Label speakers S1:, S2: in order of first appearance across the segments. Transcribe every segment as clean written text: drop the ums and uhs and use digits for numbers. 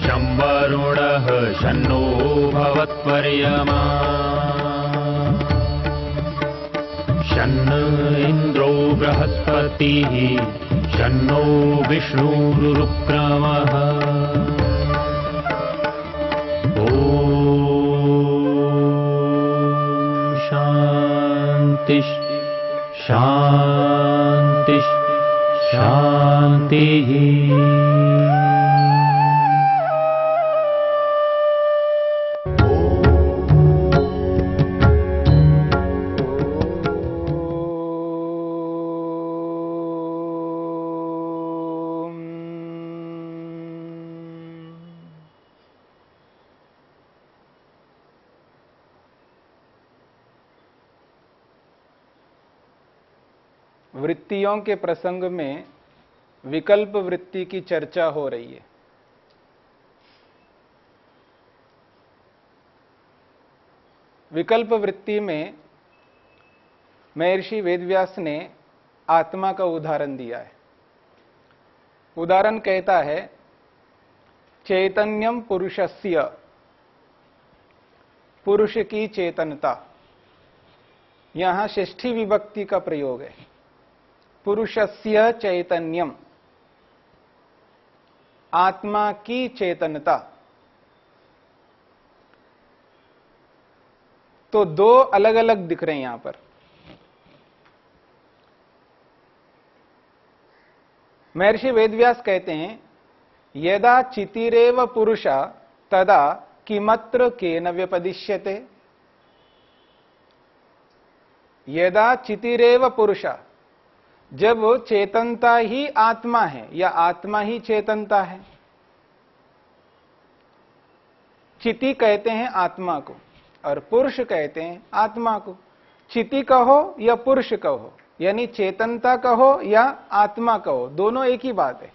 S1: शं वरुणः शन्नो भवत्पर्यमा शन्न इन्द्रो बृहस्पतिः शन्नो विष्णुरुक्रमः ॐ शान्ति शान्ति शान्तिः।
S2: वृत्तियों के प्रसंग में विकल्प वृत्ति की चर्चा हो रही है। विकल्प वृत्ति में महर्षि वेदव्यास ने आत्मा का उदाहरण दिया है। उदाहरण कहता है चैतन्यम पुरुषस्य, पुरुष की चेतनता। यहां षष्ठी विभक्ति का प्रयोग है। पुरुषस्य चैतन्यम, आत्मा की चेतनता। तो दो अलग अलग दिख रहे हैं यहां पर। महर्षि वेदव्यास कहते हैं यदा चितिरेव पुरुषा तदा किमत्र केन व्यपदिश्यते। यदा चितिरेव पुरुषा, जब चेतनता ही आत्मा है या आत्मा ही चेतनता है। चिति कहते हैं आत्मा को और पुरुष कहते हैं आत्मा को। चिति कहो या पुरुष कहो, यानी चेतनता कहो या आत्मा कहो, दोनों एक ही बात है।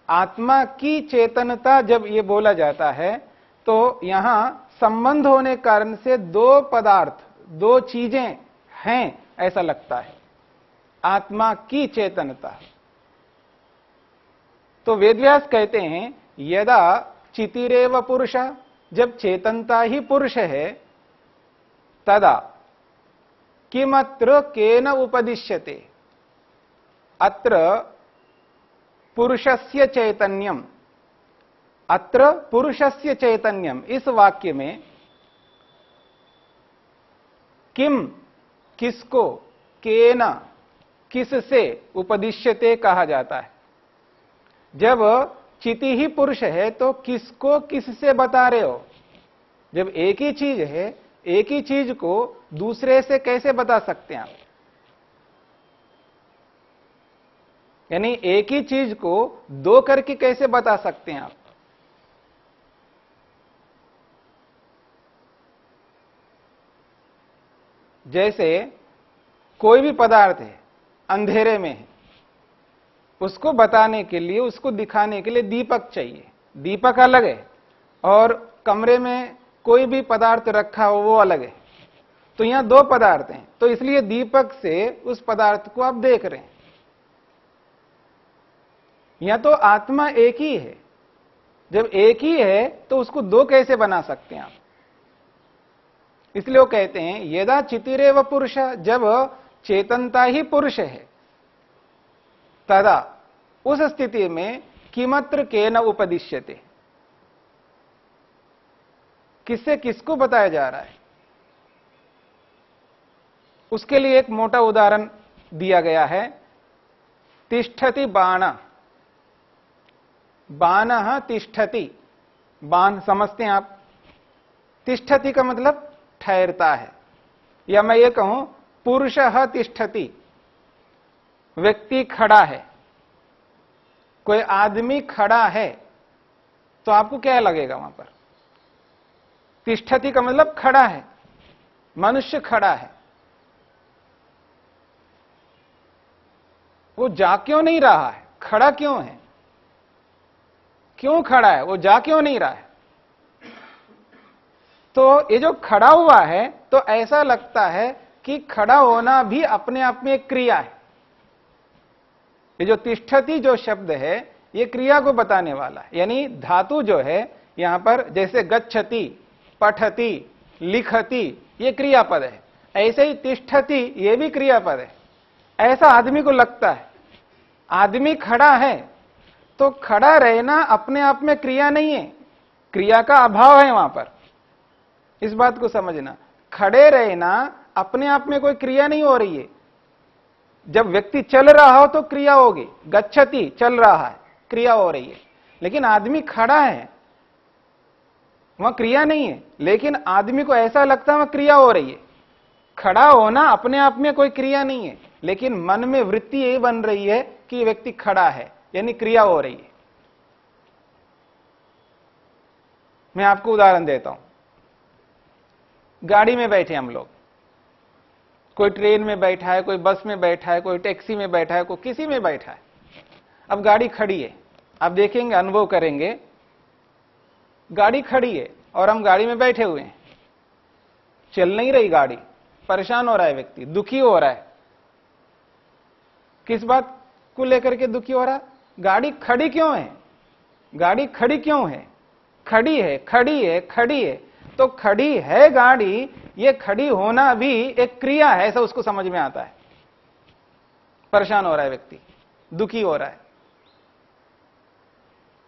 S2: आत्मा की चेतनता जब ये बोला जाता है तो यहां संबंध होने के कारण से दो पदार्थ, दो चीजें हैं ऐसा लगता है। आत्मा की चेतनता। तो वेदव्यास कहते हैं यदा चितिरेव पुरुषा, जब चेतनता ही पुरुष है, तदा किमत्र केन उपदिश्यते। अत्र पुरुषस्य चैतन्यम, अत्र पुरुषस्य चैतन्यम, इस वाक्य में किम, किसको, केन, किससे उपदिश्यते कहा जाता है। जब चिति ही पुरुष है तो किसको किससे बता रहे हो। जब एक ही चीज है, एक ही चीज को दूसरे से कैसे बता सकते हैं आप। यानी एक ही चीज को दो करके कैसे बता सकते हैं आप। जैसे कोई भी पदार्थ है, अंधेरे में है, उसको बताने के लिए, उसको दिखाने के लिए दीपक चाहिए। दीपक अलग है और कमरे में कोई भी पदार्थ रखा हो वो अलग है। तो यहां दो पदार्थ हैं, तो इसलिए दीपक से उस पदार्थ को आप देख रहे हैं। यहां तो आत्मा एक ही है। जब एक ही है तो उसको दो कैसे बना सकते हैं आप। इसलिए वो कहते हैं यदा चितिरेव पुरुष, जब चेतनता ही पुरुष है, तदा, उस स्थिति में किमत्र केन उपदिश्यते, किससे किसको बताया जा रहा है। उसके लिए एक मोटा उदाहरण दिया गया है। तिष्ठति बाण, बाणः तिष्ठति, बाण समझते हैं आप। तिष्ठति का मतलब ठहरता है, या मैं ये कहूं पुरुषः तिष्ठति, व्यक्ति खड़ा है, कोई आदमी खड़ा है, तो आपको क्या लगेगा वहां पर। तिष्ठति का मतलब खड़ा है, मनुष्य खड़ा है। वो जा क्यों नहीं रहा है, खड़ा क्यों है, क्यों खड़ा है, वो जा क्यों नहीं रहा है। तो ये जो खड़ा हुआ है तो ऐसा लगता है कि खड़ा होना भी अपने आप में एक क्रिया है। ये जो तिष्ठति जो शब्द है ये क्रिया को बताने वाला है, यानी धातु जो है यहां पर जैसे गच्छति, पठति, लिखति ये क्रियापद है, ऐसे ही तिष्ठति ये भी क्रियापद है। ऐसा आदमी को लगता है। आदमी खड़ा है तो खड़ा रहना अपने आप में क्रिया नहीं है, क्रिया का अभाव है वहां पर। इस बात को समझना, खड़े रहना अपने आप में कोई क्रिया नहीं हो रही है। जब व्यक्ति चल रहा हो तो क्रिया होगी, गच्छति चल रहा है, क्रिया हो रही है। लेकिन आदमी खड़ा है वहां क्रिया नहीं है, लेकिन आदमी को ऐसा लगता है वहां क्रिया हो रही है। खड़ा होना अपने आप में कोई क्रिया नहीं है, लेकिन मन में वृत्ति यही बन रही है कि व्यक्ति खड़ा है, यानी क्रिया हो रही है। मैं आपको उदाहरण देता हूं। गाड़ी में बैठे हम लोग, कोई ट्रेन में बैठा है, कोई बस में बैठा है, कोई टैक्सी में बैठा है, कोई किसी में बैठा है। अब गाड़ी खड़ी है, आप देखेंगे, अनुभव करेंगे, गाड़ी खड़ी है और हम गाड़ी में बैठे हुए हैं, चल नहीं रही गाड़ी, परेशान हो रहा है व्यक्ति, दुखी हो रहा है। किस बात को लेकर के दुखी हो रहा है? गाड़ी खड़ी क्यों है? गाड़ी खड़ी क्यों है? खड़ी है, खड़ी है, खड़ी है, तो खड़ी है गाड़ी, ये खड़ी होना भी एक क्रिया है, ऐसा उसको समझ में आता है। परेशान हो रहा है व्यक्ति, दुखी हो रहा है।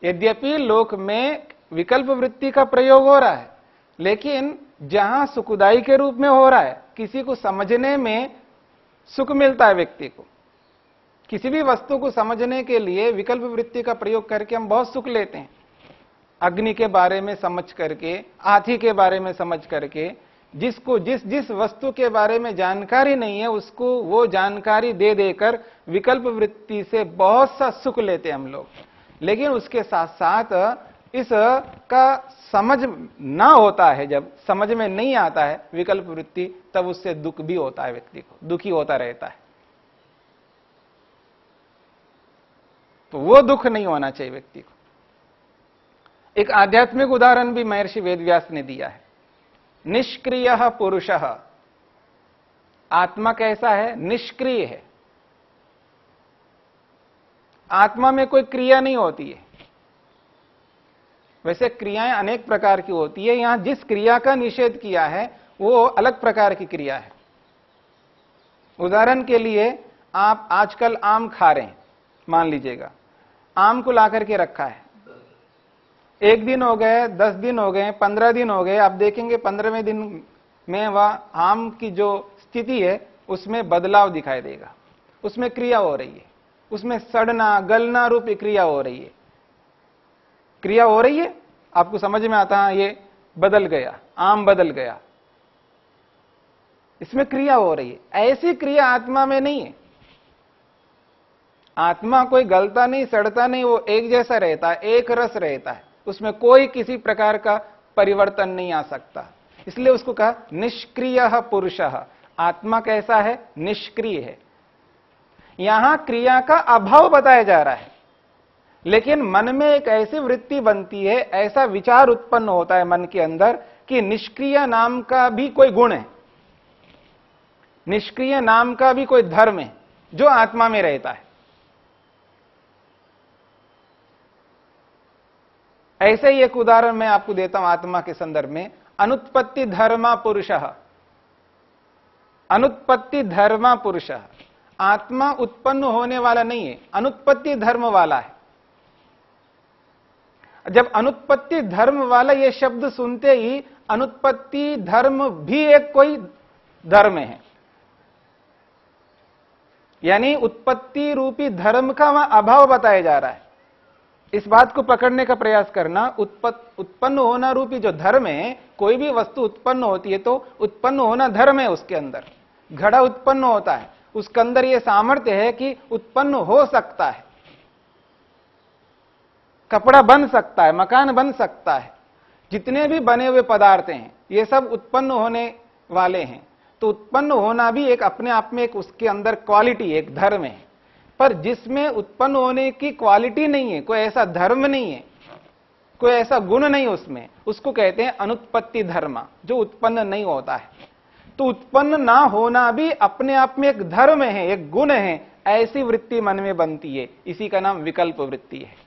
S2: यद्यपि लोक में विकल्प वृत्ति का प्रयोग हो रहा है, लेकिन जहां सुखदाई के रूप में हो रहा है, किसी को समझने में सुख मिलता है व्यक्ति को। किसी भी वस्तु को समझने के लिए विकल्प वृत्ति का प्रयोग करके हम बहुत सुख लेते हैं। अग्नि के बारे में समझ करके, हाथी के बारे में समझ करके, जिसको जिस जिस वस्तु के बारे में जानकारी नहीं है उसको वो जानकारी दे देकर विकल्प वृत्ति से बहुत सा सुख लेते हैं हम लोग। लेकिन उसके साथ साथ इस का समझ ना होता है, जब समझ में नहीं आता है विकल्प वृत्ति, तब उससे दुख भी होता है, व्यक्ति को दुखी होता रहता है। तो वो दुख नहीं होना चाहिए व्यक्ति को। एक आध्यात्मिक उदाहरण भी महर्षि वेदव्यास ने दिया है। निष्क्रियः पुरुषः, आत्मा कैसा है? निष्क्रिय है। आत्मा में कोई क्रिया नहीं होती है। वैसे क्रियाएं अनेक प्रकार की होती है, यहां जिस क्रिया का निषेध किया है वो अलग प्रकार की क्रिया है। उदाहरण के लिए, आप आजकल आम खा रहे हैं, मान लीजिएगा, आम को ला करके रखा है, 1 दिन हो गए, 10 दिन हो गए, 15 दिन हो गए, आप देखेंगे 15वें दिन में वह आम की जो स्थिति है उसमें बदलाव दिखाई देगा, उसमें क्रिया हो रही है, उसमें सड़ना गलना रूप क्रिया हो रही है। क्रिया हो रही है, आपको समझ में आता है, ये बदल गया, आम बदल गया, इसमें क्रिया हो रही है। ऐसी क्रिया आत्मा में नहीं है। आत्मा कोई गलता नहीं, सड़ता नहीं, वो एक जैसा रहता है, एक रस रहता है, उसमें कोई किसी प्रकार का परिवर्तन नहीं आ सकता। इसलिए उसको कहा निष्क्रियः पुरुषः। आत्मा कैसा है? निष्क्रिय है। यहां क्रिया का अभाव बताया जा रहा है, लेकिन मन में एक ऐसी वृत्ति बनती है, ऐसा विचार उत्पन्न होता है मन के अंदर कि निष्क्रिय नाम का भी कोई गुण है, निष्क्रिय नाम का भी कोई धर्म है जो आत्मा में रहता है। ऐसे ही एक उदाहरण मैं आपको देता हूं आत्मा के संदर्भ में। अनुत्पत्ति धर्मा पुरुषः। अनुत्पत्ति धर्मा पुरुषः, आत्मा उत्पन्न होने वाला नहीं है, अनुत्पत्ति धर्म वाला है। जब अनुत्पत्ति धर्म वाला ये शब्द सुनते ही अनुत्पत्ति धर्म भी एक कोई धर्म है, यानी उत्पत्ति रूपी धर्म का वहां अभाव बताया जा रहा है। इस बात को पकड़ने का प्रयास करना, उत्पन्न होना रूपी जो धर्म है, कोई भी वस्तु उत्पन्न होती है तो उत्पन्न होना धर्म है। उसके अंदर घड़ा उत्पन्न होता है, उसके अंदर यह सामर्थ्य है कि उत्पन्न हो सकता है, कपड़ा बन सकता है, मकान बन सकता है, जितने भी बने हुए पदार्थ हैं ये सब उत्पन्न होने वाले हैं। तो उत्पन्न होना भी एक अपने आप में एक उसके अंदर क्वालिटी, एक धर्म है। पर जिसमें उत्पन्न होने की क्वालिटी नहीं है, कोई ऐसा धर्म नहीं है, कोई ऐसा गुण नहीं उसमें, उसको कहते हैं अनुत्पत्ति धर्म, जो उत्पन्न नहीं होता है। तो उत्पन्न ना होना भी अपने आप में एक धर्म है, एक गुण है, ऐसी वृत्ति मन में बनती है। इसी का नाम विकल्प वृत्ति है।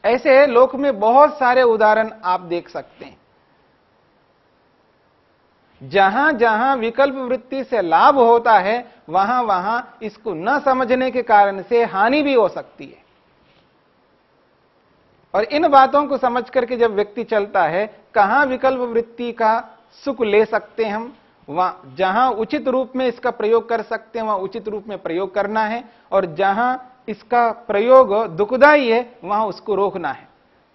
S2: ऐसे लोक में बहुत सारे उदाहरण आप देख सकते हैं। जहां जहां विकल्प वृत्ति से लाभ होता है, वहां वहां इसको न समझने के कारण से हानि भी हो सकती है। और इन बातों को समझ करके जब व्यक्ति चलता है, कहां विकल्प वृत्ति का सुख ले सकते हैं हम, वहां जहां उचित रूप में इसका प्रयोग कर सकते हैं वहां उचित रूप में प्रयोग करना है, और जहां इसका प्रयोग दुखदायी है वहां उसको रोकना है।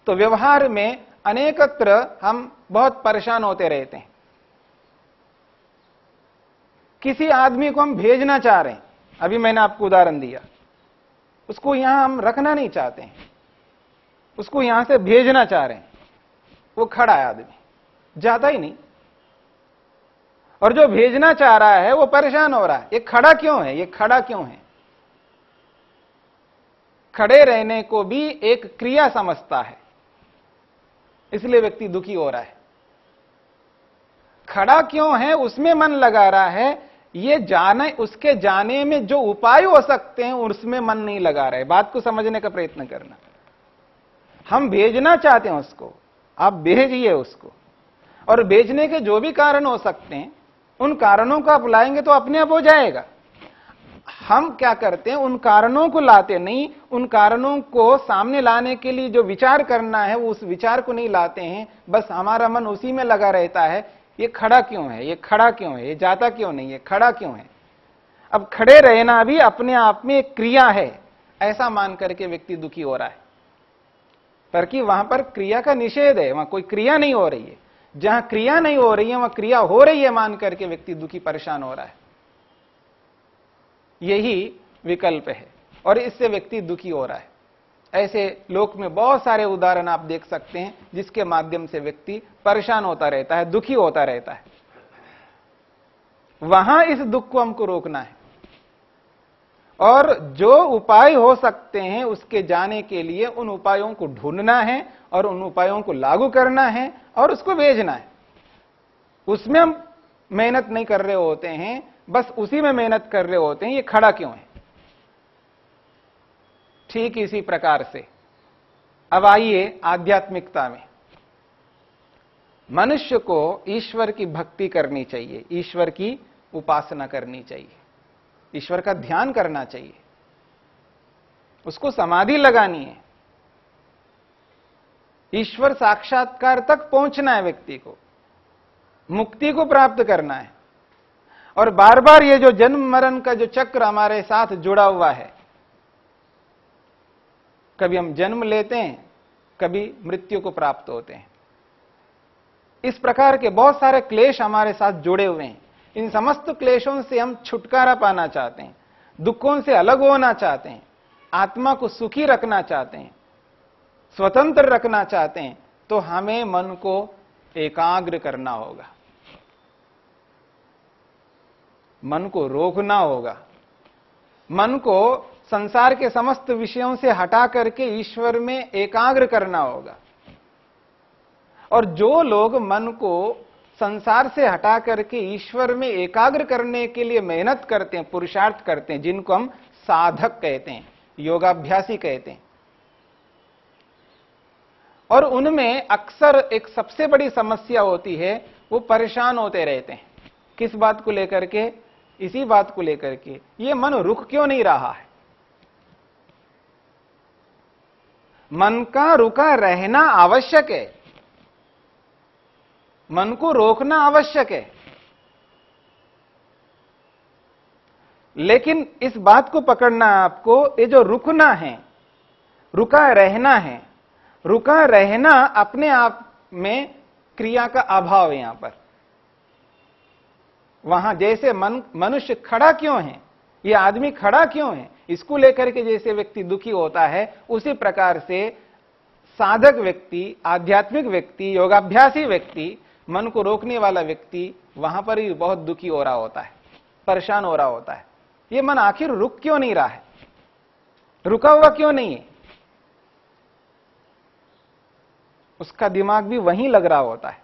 S2: तो व्यवहार में अनेकत्र हम बहुत परेशान होते रहते हैं। किसी आदमी को हम भेजना चाह रहे हैं, अभी मैंने आपको उदाहरण दिया, उसको यहां हम रखना नहीं चाहते हैं, उसको यहां से भेजना चाह रहे हैं। वो खड़ा है आदमी, जाता ही नहीं, और जो भेजना चाह रहा है वो परेशान हो रहा है। ये खड़ा क्यों है? ये खड़ा क्यों है? खड़े रहने को भी एक क्रिया समझता है, इसलिए व्यक्ति दुखी हो रहा है। खड़ा क्यों है उसमें मन लगा रहा है, ये जाने, उसके जाने में जो उपाय हो सकते हैं उसमें मन नहीं लगा रहा है। बात को समझने का प्रयत्न करना। हम भेजना चाहते हैं उसको, आप भेजिए उसको, और भेजने के जो भी कारण हो सकते हैं उन कारणों को आप लाएंगे तो अपने आप हो जाएगा। हम क्या करते हैं, उन कारणों को लाते नहीं, उन कारणों को सामने लाने के लिए जो विचार करना है वो उस विचार को नहीं लाते हैं। बस हमारा मन उसी में लगा रहता है, ये खड़ा क्यों है, ये खड़ा क्यों है, ये जाता क्यों नहीं, ये खड़ा क्यों है। अब खड़े रहना भी अपने आप में एक क्रिया है, ऐसा मान करके व्यक्ति दुखी हो रहा है। पर कि वहां पर क्रिया का निषेध है, वहां कोई क्रिया नहीं हो रही है। जहां क्रिया नहीं हो रही है वहां क्रिया हो रही है मान करके व्यक्ति दुखी परेशान हो रहा है। यही विकल्प है, और इससे व्यक्ति दुखी हो रहा है। ऐसे लोक में बहुत सारे उदाहरण आप देख सकते हैं, जिसके माध्यम से व्यक्ति परेशान होता रहता है, दुखी होता रहता है। वहां इस दुख को हमको रोकना है, और जो उपाय हो सकते हैं उसके जाने के लिए उन उपायों को ढूंढना है, और उन उपायों को लागू करना है, और उसको भेजना है। उसमें हम मेहनत नहीं कर रहे होते हैं, बस उसी में मेहनत कर रहे होते हैं, ये खड़ा क्यों है। ठीक इसी प्रकार से अब आइए आध्यात्मिकता में। मनुष्य को ईश्वर की भक्ति करनी चाहिए, ईश्वर की उपासना करनी चाहिए, ईश्वर का ध्यान करना चाहिए, उसको समाधि लगानी है, ईश्वर साक्षात्कार तक पहुंचना है, व्यक्ति को मुक्ति को प्राप्त करना है। और बार बार ये जो जन्म मरण का जो चक्र हमारे साथ जुड़ा हुआ है, कभी हम जन्म लेते हैं, कभी मृत्यु को प्राप्त होते हैं। इस प्रकार के बहुत सारे क्लेश हमारे साथ जुड़े हुए हैं। इन समस्त क्लेशों से हम छुटकारा पाना चाहते हैं, दुखों से अलग होना चाहते हैं, आत्मा को सुखी रखना चाहते हैं, स्वतंत्र रखना चाहते हैं, तो हमें मन को एकाग्र करना होगा, मन को रोकना होगा, मन को संसार के समस्त विषयों से हटा करके ईश्वर में एकाग्र करना होगा। और जो लोग मन को संसार से हटा करके ईश्वर में एकाग्र करने के लिए मेहनत करते हैं, पुरुषार्थ करते हैं, जिनको हम साधक कहते हैं, योगाभ्यासी कहते हैं, और उनमें अक्सर एक सबसे बड़ी समस्या होती है, वो परेशान होते रहते हैं। किस बात को लेकर के? इसी बात को लेकर के, ये मन रुक क्यों नहीं रहा है। मन का रुका रहना आवश्यक है, मन को रोकना आवश्यक है, लेकिन इस बात को पकड़ना है आपको, ये जो रुकना है, रुका रहना है, रुका रहना अपने आप में क्रिया का अभाव है। यहां पर वहां जैसे मनुष्य खड़ा क्यों है, ये आदमी खड़ा क्यों है, इसको लेकर के जैसे व्यक्ति दुखी होता है, उसी प्रकार से साधक व्यक्ति, आध्यात्मिक व्यक्ति, योगाभ्यासी व्यक्ति, मन को रोकने वाला व्यक्ति वहां पर ही बहुत दुखी हो रहा होता है, परेशान हो रहा होता है। ये मन आखिर रुक क्यों नहीं रहा है, रुका हुआ क्यों नहीं है, उसका दिमाग भी वहीं लग रहा होता है।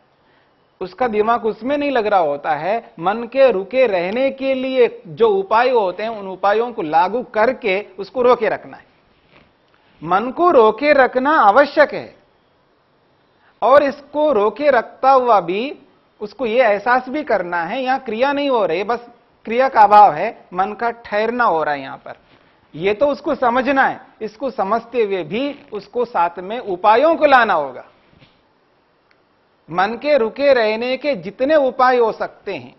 S2: उसका दिमाग उसमें नहीं लग रहा होता है। मन के रुके रहने के लिए जो उपाय होते हैं, उन उपायों को लागू करके उसको रोके रखना है। मन को रोके रखना आवश्यक है, और इसको रोके रखता हुआ भी उसको यह एहसास भी करना है यहां क्रिया नहीं हो रही, बस क्रिया का अभाव है, मन का ठहरना हो रहा है यहां पर। यह तो उसको समझना है। इसको समझते हुए भी उसको साथ में उपायों को लाना होगा। मन के रुके रहने के जितने उपाय हो सकते हैं,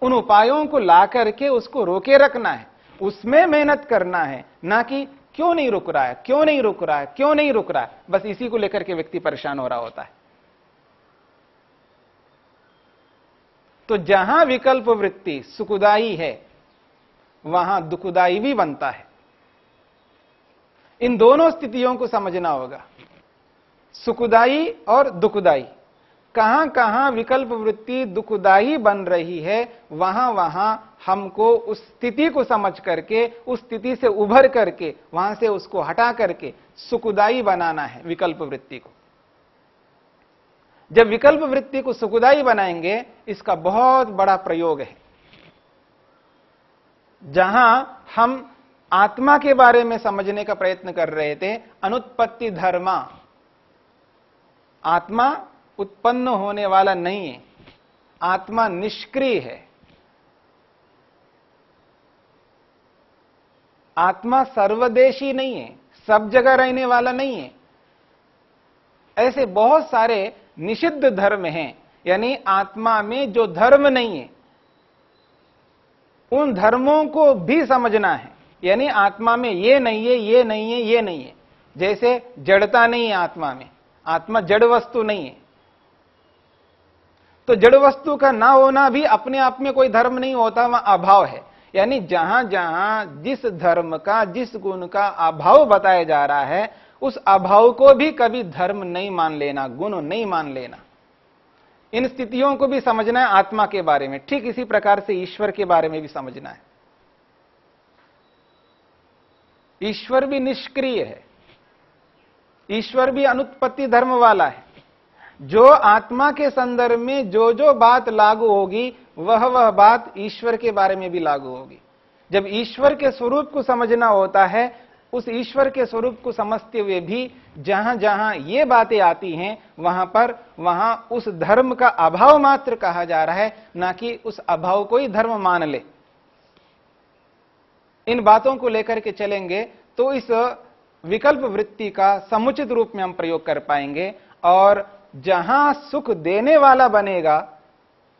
S2: उन उपायों को ला करके उसको रोके रखना है, उसमें मेहनत करना है, ना कि क्यों नहीं रुक रहा है, क्यों नहीं रुक रहा है, क्यों नहीं रुक रहा है। बस इसी को लेकर के व्यक्ति परेशान हो रहा होता है। तो जहां विकल्प वृत्ति सुखदायी है, वहां दुखदायी भी बनता है। इन दोनों स्थितियों को समझना होगा, सुखदायी और दुखदायी। कहां कहां विकल्प वृत्ति दुखदायी बन रही है, वहां वहां हमको उस स्थिति को समझ करके, उस स्थिति से उभर करके, वहां से उसको हटा करके सुखदायी बनाना है विकल्प वृत्ति को। जब विकल्प वृत्ति को सुखदायी बनाएंगे, इसका बहुत बड़ा प्रयोग है। जहां हम आत्मा के बारे में समझने का प्रयत्न कर रहे थे, अनुत्पत्ति धर्मा, आत्मा उत्पन्न होने वाला नहीं है, आत्मा निष्क्रिय है, आत्मा सर्वदेशी नहीं है, सब जगह रहने वाला नहीं है। ऐसे बहुत सारे निषिद्ध धर्म हैं, यानी आत्मा में जो धर्म नहीं है, उन धर्मों को भी समझना है। यानी आत्मा में ये नहीं है, ये नहीं है, ये नहीं है। जैसे जड़ता नहीं है आत्मा में, आत्मा जड़ वस्तु नहीं है, तो जड़ वस्तु का ना होना भी अपने आप में कोई धर्म नहीं होता, वहां अभाव है। यानी जहां जहां जिस धर्म का, जिस गुण का अभाव बताया जा रहा है, उस अभाव को भी कभी धर्म नहीं मान लेना, गुण नहीं मान लेना। इन स्थितियों को भी समझना है आत्मा के बारे में। ठीक इसी प्रकार से ईश्वर के बारे में भी समझना है। ईश्वर भी निष्क्रिय है, ईश्वर भी अनुत्पत्ति धर्म वाला है। जो आत्मा के संदर्भ में जो जो बात लागू होगी, वह बात ईश्वर के बारे में भी लागू होगी। जब ईश्वर के स्वरूप को समझना होता है, उस ईश्वर के स्वरूप को समझते हुए भी जहां जहां ये बातें आती हैं, वहां उस धर्म का अभाव मात्र कहा जा रहा है, ना कि उस अभाव को ही धर्म मान ले। इन बातों को लेकर के चलेंगे तो इस विकल्प वृत्ति का समुचित रूप में हम प्रयोग कर पाएंगे। और जहां सुख देने वाला बनेगा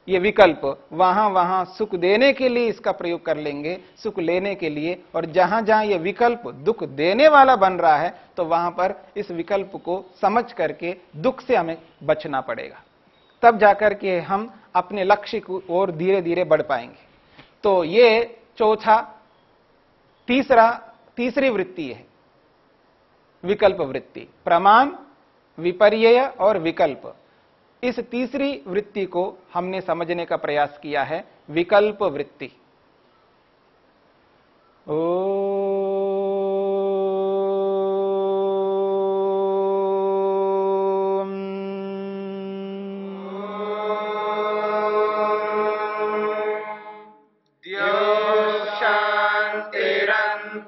S2: ये विकल्प, वहां वहां सुख देने के लिए इसका प्रयोग कर लेंगे, सुख लेने के लिए। और जहां जहां ये विकल्प दुख देने वाला बन रहा है, तो वहां पर इस विकल्प को समझ करके दुख से हमें बचना पड़ेगा। तब जाकर के हम अपने लक्ष्य की ओर धीरे धीरे बढ़ पाएंगे। तो ये तीसरी वृत्ति है, विकल्प वृत्ति। प्रमाण, विपर्यय और विकल्प, इस तीसरी वृत्ति को हमने समझने का प्रयास किया है, विकल्प वृत्ति।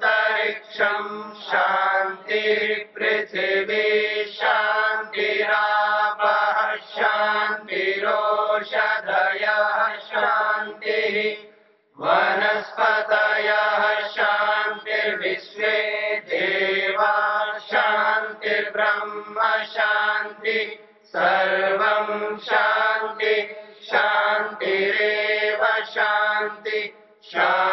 S3: शांतिरंतरिक्षं शांति पृथिवी शांतिरापः शांतिरोषधयः शांतिः वनस्पतयः शांतिर्विश्वे देवाः शांतिर्ब्रह्म शांति सर्वं शांति शांतिरेव शांति शांति